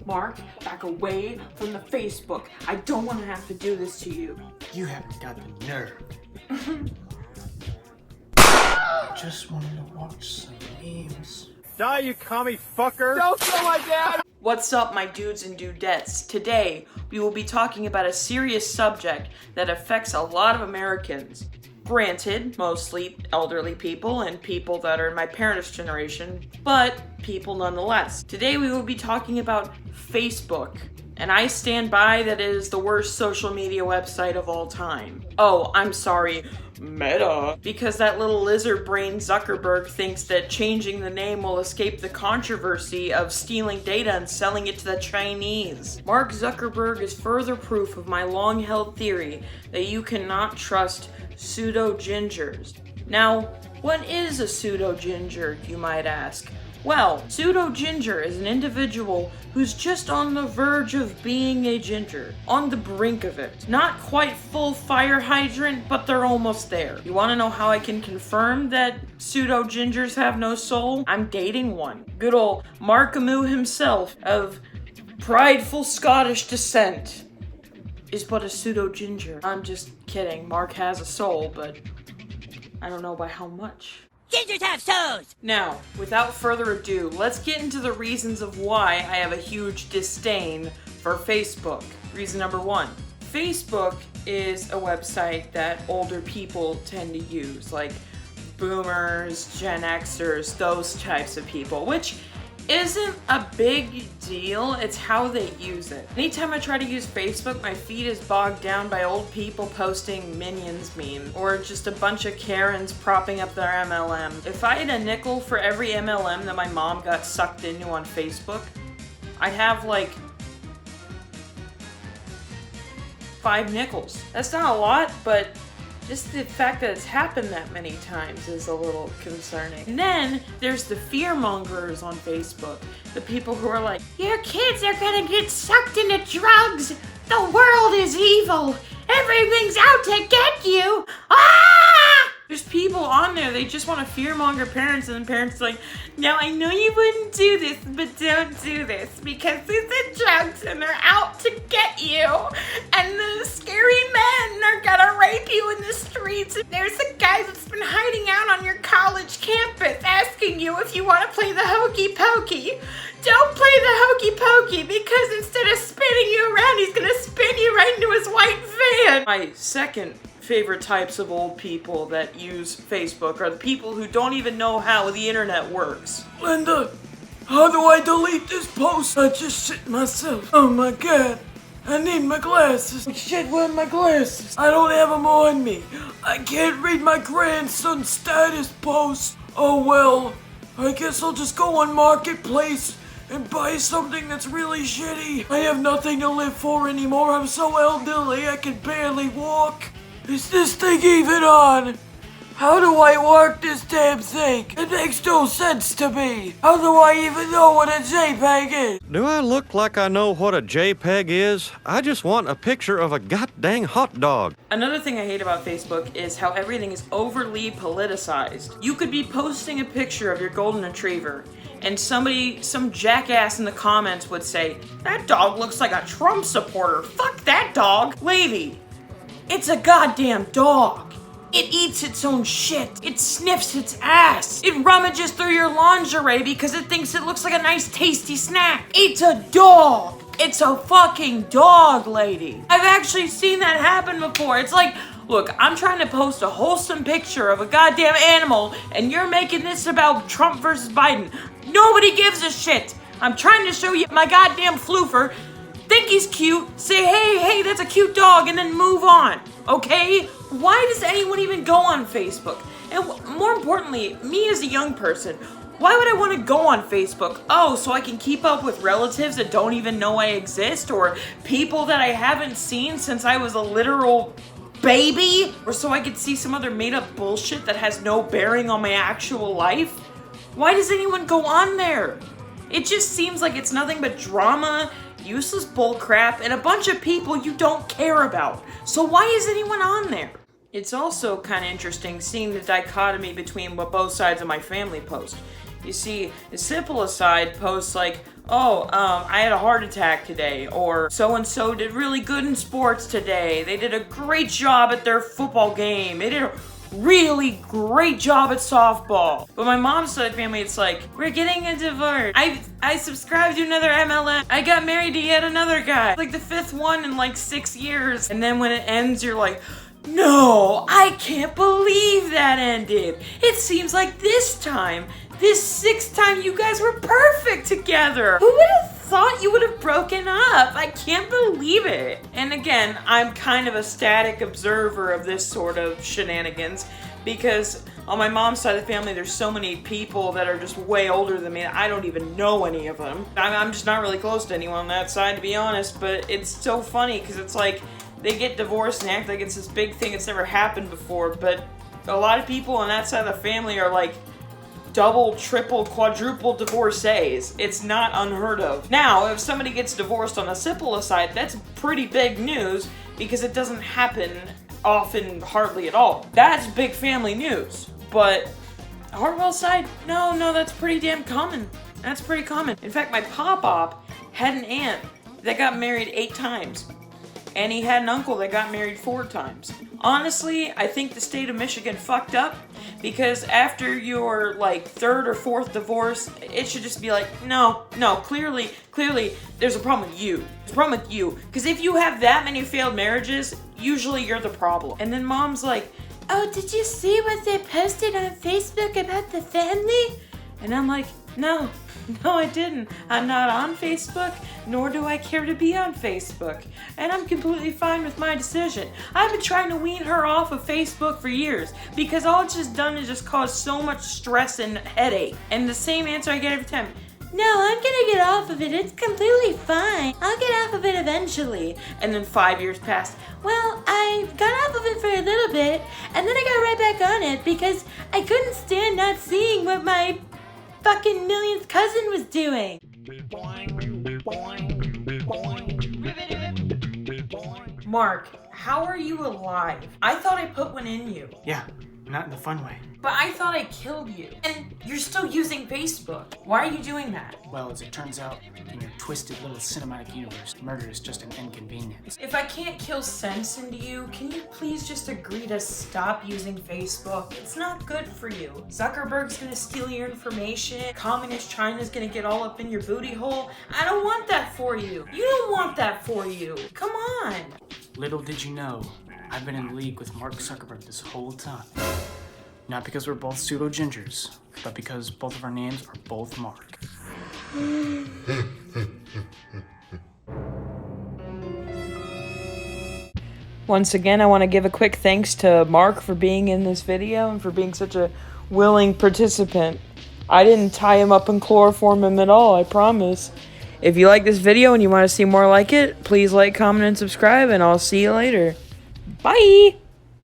Mark, back away from the Facebook. I don't want to have to do this to you. You haven't got the nerve. I just wanted to watch some memes. Die, you commie fucker! Don't kill my dad! What's up, my dudes and dudettes? Today, we will be talking about a serious subject that affects a lot of Americans. Granted, mostly elderly people and people that are in my parents' generation, but people nonetheless. Today we will be talking about Facebook, and I stand by that it is the worst social media website of all time. Oh, I'm sorry, Meta. Because that little lizard brain Zuckerberg thinks that changing the name will escape the controversy of stealing data and selling it to the Chinese. Mark Zuckerberg is further proof of my long-held theory that you cannot trust pseudo-gingers. Now, what is a pseudo-ginger, you might ask? Well, pseudo-ginger is an individual who's just on the verge of being a ginger. On the brink of it. Not quite full fire hydrant, but they're almost there. You wanna know how I can confirm that pseudo-gingers have no soul? I'm dating one. Good old Markamoo himself, of prideful Scottish descent, is but a pseudo-ginger. I'm just kidding. Mark has a soul, but I don't know by how much. Gingers have souls! Now, without further ado, let's get into the reasons of why I have a huge disdain for Facebook. Reason number one. Facebook is a website that older people tend to use, like boomers, Gen Xers, those types of people, which isn't a big deal, it's how they use it. Anytime I try to use Facebook, my feed is bogged down by old people posting Minions meme, or just a bunch of Karens propping up their MLM. If I had a nickel for every MLM that my mom got sucked into on Facebook, I'd have like 5 nickels. That's not a lot, but just the fact that it's happened that many times is a little concerning. And then there's the fearmongers on Facebook. The people who are like, your kids are gonna get sucked into drugs. The world is evil. Everything's out to get you. Ah! There's people on there, they just want to fearmonger parents, and then parents are like, now I know you wouldn't do this, but don't do this because it's drugs and they're out to get you. And the scary men are gonna rape you in the streets. And there's a guy that's been hiding out on your college campus asking you if you want to play the hokey pokey. Don't play the hokey pokey because instead of spinning you around, he's gonna spin you right into his white van. My second favorite types of old people that use Facebook are the people who don't even know how the internet works. Linda, how do I delete this post? I just shit myself. Oh my god. I need my glasses. Shit, where are my glasses? I don't have them on me. I can't read my grandson's status post. Oh well, I guess I'll just go on Marketplace and buy something that's really shitty. I have nothing to live for anymore. I'm so elderly I can barely walk. Is this thing even on? How do I work this damn thing? It makes no sense to me. How do I even know what a JPEG is? Do I look like I know what a JPEG is? I just want a picture of a goddamn hot dog. Another thing I hate about Facebook is how everything is overly politicized. You could be posting a picture of your golden retriever, and some jackass in the comments would say, that dog looks like a Trump supporter. Fuck that dog. Lady, it's a goddamn dog. It eats its own shit. It sniffs its ass. It rummages through your lingerie because it thinks it looks like a nice tasty snack. It's a dog. It's a fucking dog, lady. I've actually seen that happen before. It's like, look, I'm trying to post a wholesome picture of a goddamn animal and you're making this about Trump versus Biden. Nobody gives a shit. I'm trying to show you my goddamn floofer. Think he's cute, say, hey, that's a cute dog, and then move on, okay? Why does anyone even go on Facebook? And more importantly, me as a young person, why would I want to go on Facebook? Oh, so I can keep up with relatives that don't even know I exist, or people that I haven't seen since I was a literal baby? Or so I could see some other made-up bullshit that has no bearing on my actual life? Why does anyone go on there? It just seems like it's nothing but drama, useless bullcrap, and a bunch of people you don't care about. So why is anyone on there? It's also kind of interesting seeing the dichotomy between what both sides of my family post. You see, the simple aside posts like, I had a heart attack today, or so-and-so did really good in sports today. They did a great job at their football game. They did a really great job at softball. But my mom's side of the family, it's like, we're getting a divorce. I subscribed to another MLM. I got married to yet another guy. Like the 5th one in like 6 years. And then when it ends, you're like, no, I can't believe that ended. It seems like this 6th time, you guys were perfect together. Who would have thought you would have broken up? I can't believe it. And again, I'm kind of a static observer of this sort of shenanigans because on my mom's side of the family, there's so many people that are just way older than me. I don't even know any of them. I'm just not really close to anyone on that side, to be honest, but it's so funny because it's like they get divorced and act like it's this big thing that's never happened before, but a lot of people on that side of the family are like double, triple, quadruple divorcees. It's not unheard of. Now, if somebody gets divorced on a Syphilis side, that's pretty big news because it doesn't happen often, hardly at all. That's big family news. But Hartwell side, no, that's pretty damn common. That's pretty common. In fact, my pop-op had an aunt that got married 8 times. And he had an uncle that got married 4 times. Honestly, I think the state of Michigan fucked up because after your like 3rd or 4th divorce, it should just be like, no, clearly, there's a problem with you. There's a problem with you. Because if you have that many failed marriages, usually you're the problem. And then mom's like, oh, did you see what they posted on Facebook about the family? And I'm like, no, I didn't. I'm not on Facebook, nor do I care to be on Facebook. And I'm completely fine with my decision. I've been trying to wean her off of Facebook for years because all it's just done is just cause so much stress and headache. And the same answer I get every time. No, I'm gonna get off of it. It's completely fine. I'll get off of it eventually. And then 5 years passed. Well, I got off of it for a little bit, and then I got right back on it because I couldn't stand not seeing what my fucking millionth cousin was doing. Mark, how are you alive? I thought I put one in you. Yeah, not in the fun way. But I thought I killed you. And you're still using Facebook. Why are you doing that? Well, as it turns out, in your twisted little cinematic universe, murder is just an inconvenience. If I can't kill sense into you, can you please just agree to stop using Facebook? It's not good for you. Zuckerberg's gonna steal your information. Communist China's gonna get all up in your booty hole. I don't want that for you. You don't want that for you. Come on. Little did you know, I've been in league with Mark Zuckerberg this whole time. Not because we're both pseudo-gingers, but because both of our names are both Mark. Once again, I want to give a quick thanks to Mark for being in this video and for being such a willing participant. I didn't tie him up and chloroform him at all, I promise. If you like this video and you want to see more like it, please like, comment, and subscribe, and I'll see you later. Bye!